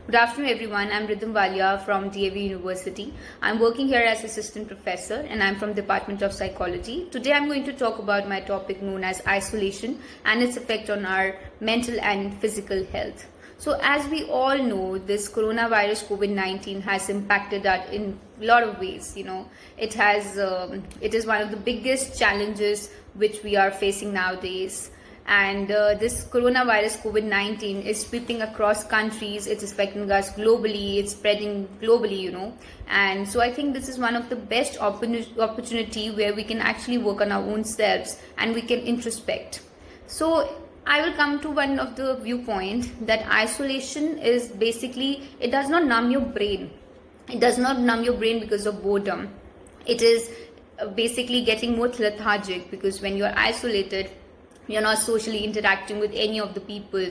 Good afternoon, everyone. I'm Rhythm Walia from DAV University. I'm working here as assistant professor and I'm from Department of Psychology. Today, I'm going to talk about my topic known as isolation and its effect on our mental and physical health. So, as we all know, this coronavirus COVID-19 has impacted us in a lot of ways. It is one of the biggest challenges which we are facing nowadays. And this coronavirus COVID-19 is sweeping across countries. It's affecting us globally. It's spreading globally. And so I think this is one of the best opportunity where we can actually work on our own selves and we can introspect. So I will come to one of the viewpoint that isolation is basically, it does not numb your brain. It does not numb your brain because of boredom. It is basically getting more lethargic because when you're isolated, you're not socially interacting with any of the people.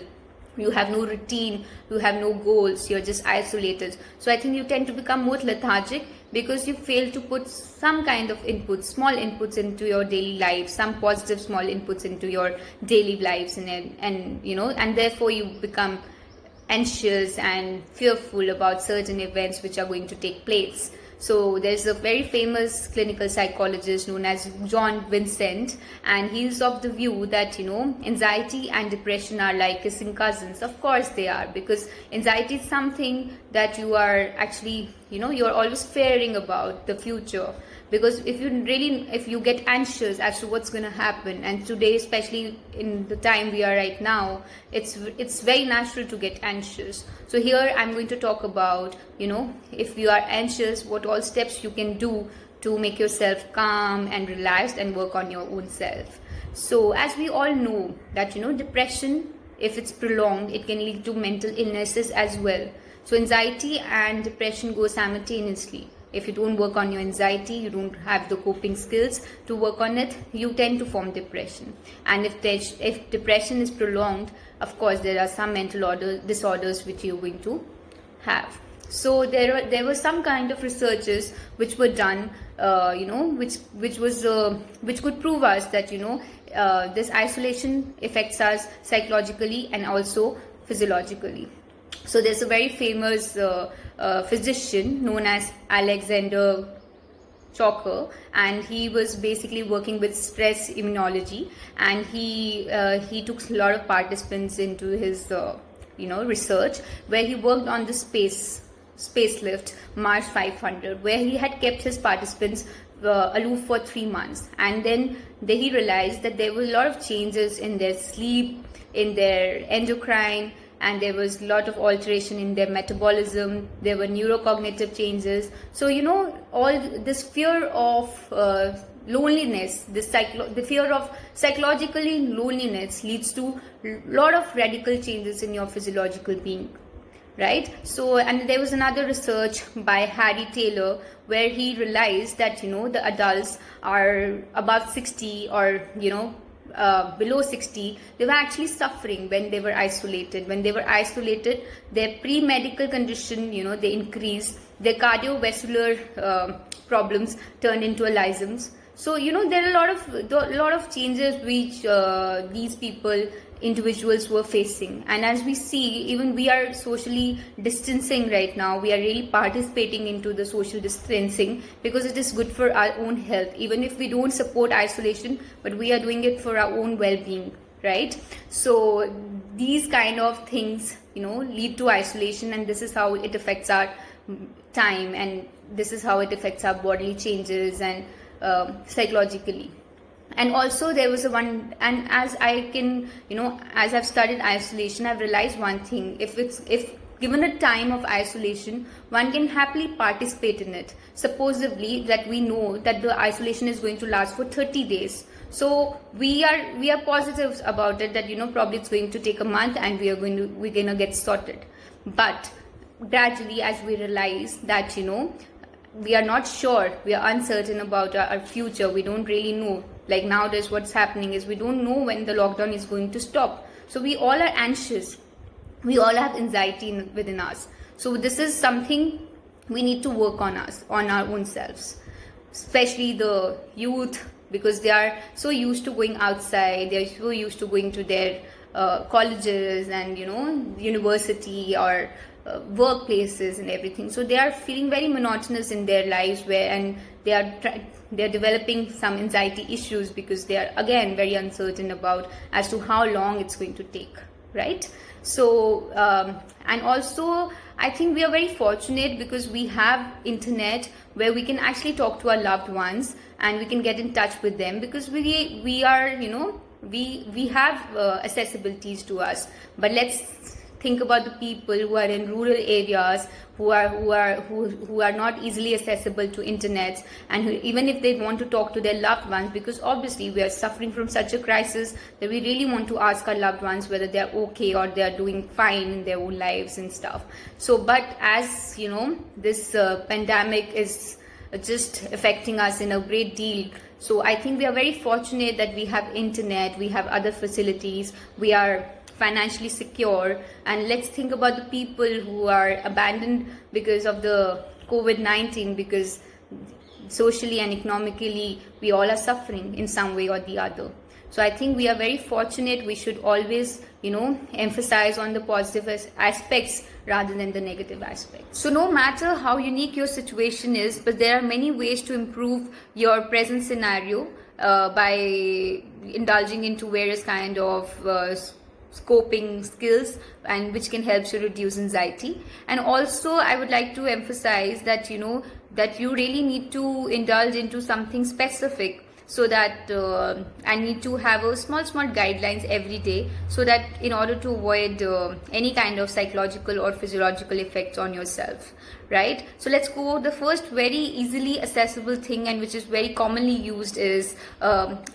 You have no routine, you have no goals, you're just isolated. So I think you tend to become more lethargic because you fail to put some kind of inputs, small inputs into your daily life, some positive small inputs into your daily lives, and therefore you become anxious and fearful about certain events which are going to take place. So there's a very famous clinical psychologist known as John Vincent, and he's of the view that, anxiety and depression are like kissing cousins. Of course they are, because anxiety is something that you are actually, you're always fearing about the future. Because if you get anxious as to what's going to happen, and today, especially in the time we are right now, it's very natural to get anxious. So here I'm going to talk about, if you are anxious, what all steps you can do to make yourself calm and relaxed and work on your own self. So as we all know that, depression, if it's prolonged, it can lead to mental illnesses as well. So anxiety and depression go simultaneously. If you don't work on your anxiety, you don't have the coping skills to work on it, you tend to form depression. And if depression is prolonged, of course, there are some mental disorders which you're going to have. So there were some kind of researches which were done, which could prove us that this isolation affects us psychologically and also physiologically. So there's a very famous physician known as Alexander Chalker, and he was basically working with stress immunology, and he took a lot of participants into his research, where he worked on the spacelift Mars 500, where he had kept his participants aloof for 3 months, and then he realized that there were a lot of changes in their sleep, in their endocrine, and there was a lot of alteration in their metabolism. There were neurocognitive changes. So all this fear of loneliness, the fear of psychologically loneliness leads to a lot of radical changes in your physiological being, right? So, and there was another research by Harry Taylor where he realized that the adults are above 60 or below 60, they were actually suffering when they were isolated. When they were isolated, their pre-medical condition, they increased. Their cardiovascular problems turned into alisms. So there are a lot of changes which these individuals were facing. And as we see, even we are socially distancing right now. We are really participating into the social distancing because it is good for our own health, even if we don't support isolation, but we are doing it for our own well-being, right? So these kind of things lead to isolation, and this is how it affects our time, and this is how it affects our bodily changes and psychologically. And also there was and as I've studied isolation, I've realized one thing: if given a time of isolation, one can happily participate in it. Supposedly that we know that the isolation is going to last for 30 days. So we are positive about it, that probably it's going to take a month and we're gonna get sorted. But gradually, as we realize that we are not sure, we are uncertain about our future, we don't really know. Like nowadays what's happening is we don't know when the lockdown is going to stop. So we all are anxious. We all have anxiety within us. So this is something we need to work on our own selves. Especially the youth, because they are so used to going outside, they are so used to going to their colleges and university or workplaces and everything. So they are feeling very monotonous in their lives, and they are developing some anxiety issues because they are again very uncertain about as to how long it's going to take, right? So and also I think we are very fortunate because we have internet where we can actually talk to our loved ones and we can get in touch with them, because we are, we have accessibilities to us. But let's think about the people who are in rural areas, who are not easily accessible to internet, and who, even if they want to talk to their loved ones, because obviously we are suffering from such a crisis that we really want to ask our loved ones whether they are okay or they are doing fine in their own lives and stuff. So but as this pandemic is just affecting us in a great deal, so I think we are very fortunate that we have internet, we have other facilities, we are financially secure. And let's think about the people who are abandoned because of the COVID-19, because socially and economically we all are suffering in some way or the other. So I think we are very fortunate. We should always emphasize on the positive aspects rather than the negative aspects. So no matter how unique your situation is, but there are many ways to improve your present scenario by indulging into various kind of scoping skills, and which can help you reduce anxiety. And also I would like to emphasize that that you really need to indulge into something specific, so that I need to have a small guidelines every day, so that in order to avoid any kind of psychological or physiological effects on yourself, right? So let's go. The first very easily accessible thing, and which is very commonly used, is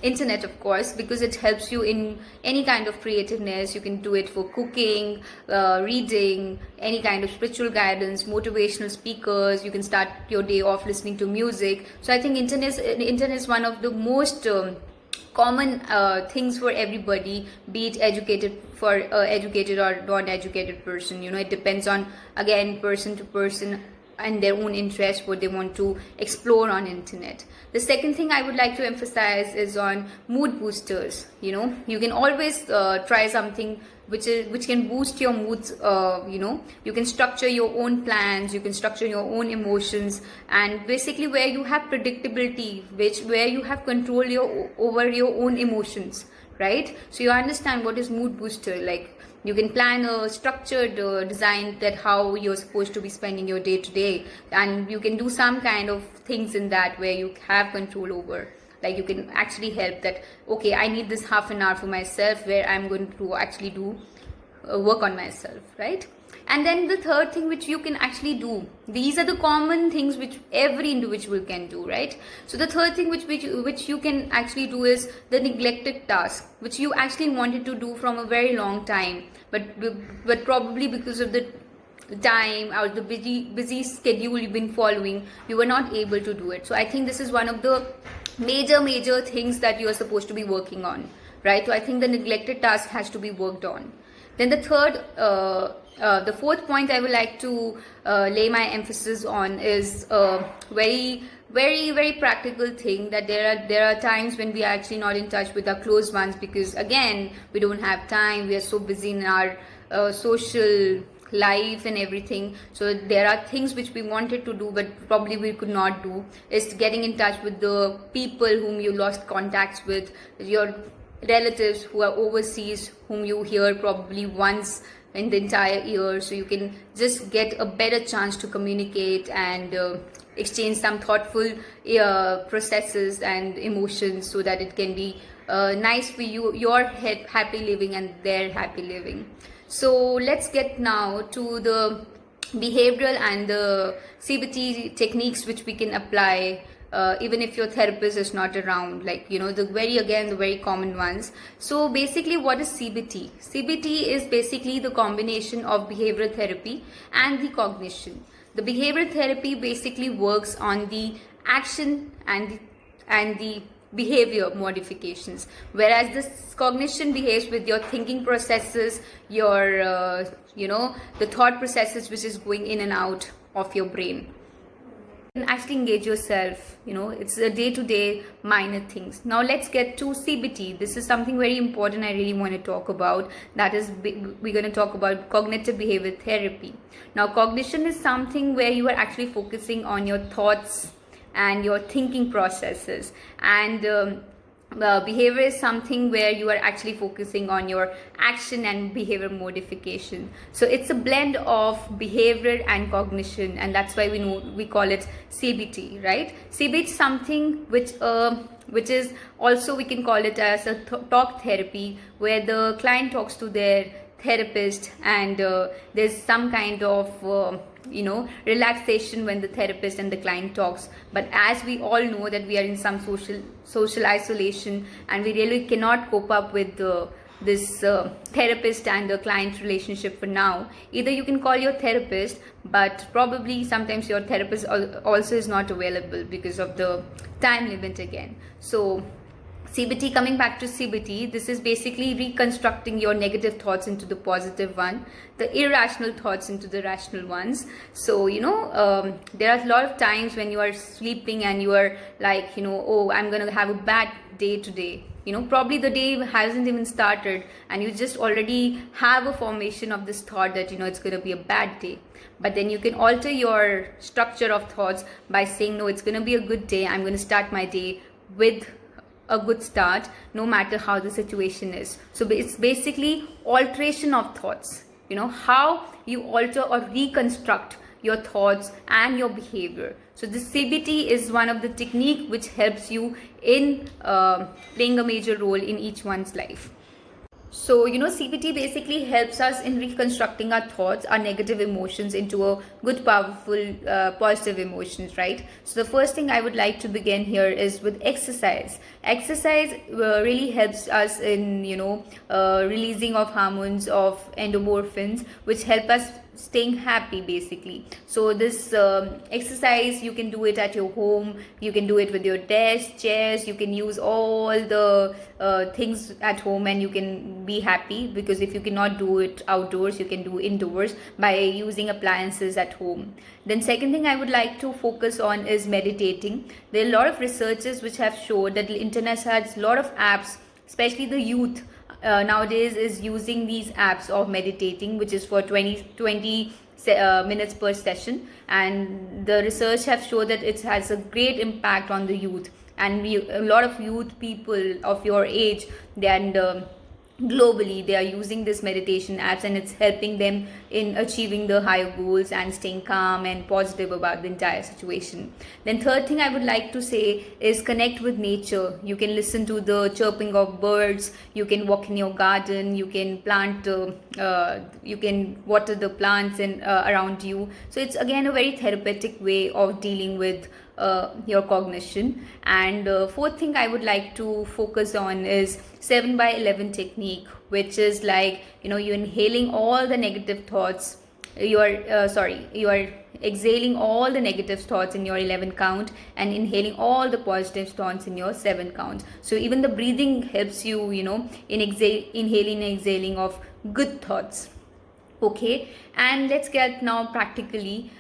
internet, of course, because it helps you in any kind of creativeness. You can do it for cooking, reading, any kind of spiritual guidance, motivational speakers. You can start your day off listening to music. So I think internet is one of the most common things for everybody, be it educated or non-educated person. It depends on, again, person to person and their own interest, what they want to explore on internet. The second thing I would like to emphasize is on mood boosters. You can always try something which can boost your moods. You can structure your own plans, you can structure your own emotions, and basically where you have predictability, where you have control over your own emotions, right? So you understand what is mood booster. Like, you can plan a structured design that how you're supposed to be spending your day to day, and you can do some kind of things in that where you have control over. Like, you can actually help that, okay, I need this half an hour for myself where I'm going to actually do work on myself, right? And then the third thing which you can actually do, these are the common things which every individual can do, right? So the third thing which you can actually do is the neglected task, which you actually wanted to do from a very long time, but probably because of the time or the busy schedule you've been following, you were not able to do it. So I think this is one of the major things that you are supposed to be working on, right? So I think the neglected task has to be worked on. Then the fourth point I would like to lay my emphasis on is very practical thing, that there are times when we are actually not in touch with our close ones, because again, we don't have time, we are so busy in our social life and everything. So there are things which we wanted to do but probably we could not do, is getting in touch with the people whom you lost contacts with, your relatives who are overseas, whom you hear probably once in the entire year. So you can just get a better chance to communicate and exchange some thoughtful processes and emotions, so that it can be nice for you, your happy living and their happy living. So let's get now to the behavioral and the CBT techniques which we can apply even if your therapist is not around, like the very common ones. So basically, what is CBT? CBT is basically the combination of behavioral therapy and the cognition. The behavioral therapy basically works on the action and the behavior modifications, whereas this cognition behaves with your thinking processes, your the thought processes which is going in and out of your brain. can actually engage yourself. It's a day-to-day minor things. Now let's get to CBT. This is something very important I really want to talk about. That is, we're going to talk about cognitive behavior therapy. Now, cognition is something where you are actually focusing on your thoughts and your thinking processes, and behavior is something where you are actually focusing on your action and behavior modification. So it's a blend of behavior and cognition, and that's why we call it CBT, right? CBT is something which is also, we can call it as a talk therapy, where the client talks to their therapist, and there's some kind of relaxation when the therapist and the client talks. But as we all know that we are in some social isolation, and we really cannot cope up with this therapist and the client relationship for now. Either you can call your therapist, but probably sometimes your therapist also is not available because of the time limit again. So CBT, coming back to CBT, this is basically reconstructing your negative thoughts into the positive one, the irrational thoughts into the rational ones. So, there are a lot of times when you are sleeping and you are like, oh, I'm going to have a bad day today. Probably the day hasn't even started, and you just already have a formation of this thought that, it's going to be a bad day. But then you can alter your structure of thoughts by saying, no, it's going to be a good day. I'm going to start my day with a good start, no matter how the situation is. So it's basically alteration of thoughts, how you alter or reconstruct your thoughts and your behavior. So this CBT is one of the technique which helps you in playing a major role in each one's life. So, CBT basically helps us in reconstructing our thoughts, our negative emotions into a good, powerful, positive emotions, right? So the first thing I would like to begin here is with exercise. Exercise really helps us in, releasing of hormones of endorphins, which help us staying happy basically. So this exercise, you can do it at your home, you can do it with your desk, chairs, you can use all the things at home, and you can be happy, because if you cannot do it outdoors, you can do indoors by using appliances at home. Then second thing I would like to focus on is meditating. There are a lot of researches which have showed that the internet has a lot of apps, especially the youth nowadays is using these apps of meditating, which is for 20 minutes per session, and the research have shown that it has a great impact on the youth, and a lot of youth people of your age, and globally they are using this meditation apps, and it's helping them in achieving the higher goals and staying calm and positive about the entire situation. Then third thing I would like to say is connect with nature. You can listen to the chirping of birds, you can walk in your garden, you can plant you can water the plants around you. So it's again a very therapeutic way of dealing with your cognition. And fourth thing I would like to focus on is 7x11 technique, which is like, you're inhaling all the negative thoughts, you are exhaling all the negative thoughts in your 11 count, and inhaling all the positive thoughts in your 7 count. So even the breathing helps you, in inhaling and exhaling of good thoughts. Okay, and let's get now practically.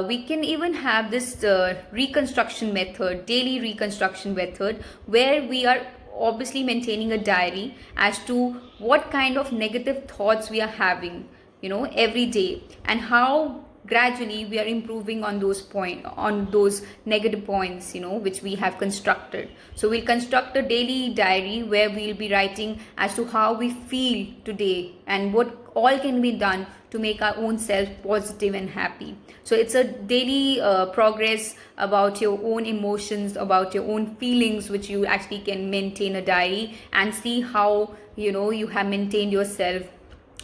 We can even have this reconstruction method, daily reconstruction method, where we are obviously maintaining a diary as to what kind of negative thoughts we are having, every day, and how gradually we are improving on those negative points, which we have constructed. So we'll construct a daily diary where we'll be writing as to how we feel today and what all can be done to make our own self positive and happy. So it's a daily progress about your own emotions, about your own feelings, which you actually can maintain a diary and see how you have maintained yourself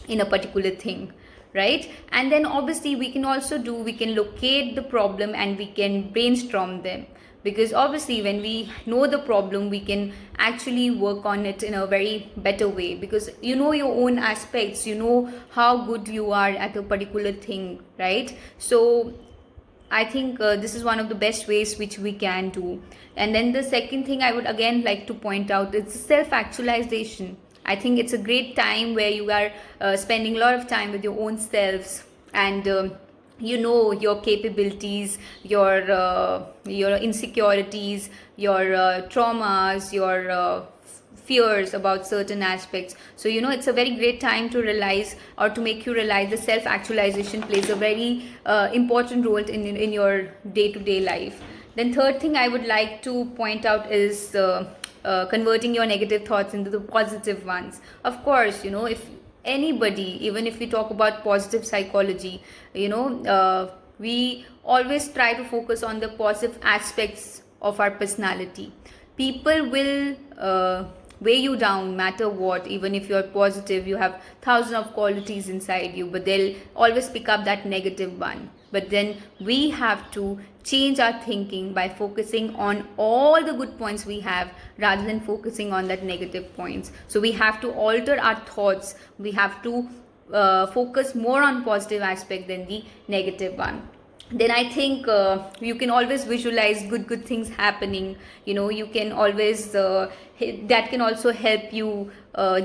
in a particular thing, right? And then obviously we can locate the problem and we can brainstorm them, because obviously when we know the problem, we can actually work on it in a very better way, because you know your own aspects, you know how good you are at a particular thing, right? So I think this is one of the best ways which we can do. And then the second thing I would again like to point out is self-actualization. I think it's a great time where you are spending a lot of time with your own selves and you know your capabilities, your insecurities, your traumas, your fears about certain aspects. So it's a very great time to realize, or to make you realize, the self actualization plays a very important role in your day to day life. Then third thing I would like to point out is converting your negative thoughts into the positive ones. Of course, if anybody, even if we talk about positive psychology, we always try to focus on the positive aspects of our personality. People will weigh you down matter what. Even if you're positive, you have thousands of qualities inside you, but they'll always pick up that negative one. But then we have to change our thinking by focusing on all the good points we have, rather than focusing on that negative points. So we have to alter our thoughts. We have to focus more on positive aspect than the negative one. Then I think you can always visualize good things happening. You can always that can also help you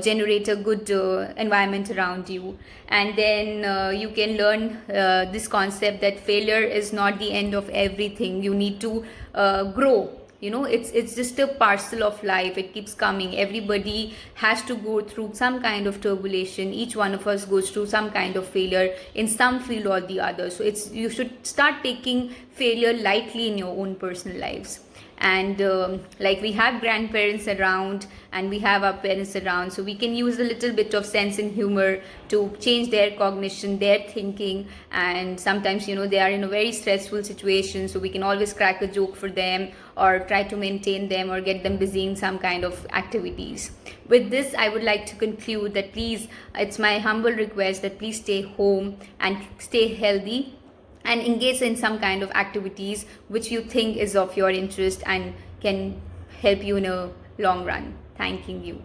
generate a good environment around you. And then you can learn this concept that failure is not the end of everything. You need to grow. It's just a parcel of life. It keeps coming. Everybody has to go through some kind of turbulation. Each one of us goes through some kind of failure in some field or the other. So you should start taking failure lightly in your own personal lives. And like, we have grandparents around and we have our parents around, so we can use a little bit of sense and humor to change their cognition, their thinking. And sometimes they are in a very stressful situation, so we can always crack a joke for them, or try to maintain them, or get them busy in some kind of activities. With this, I would like to conclude that please, it's my humble request that please stay home and stay healthy, and engage in some kind of activities which you think is of your interest and can help you in a long run. Thanking you.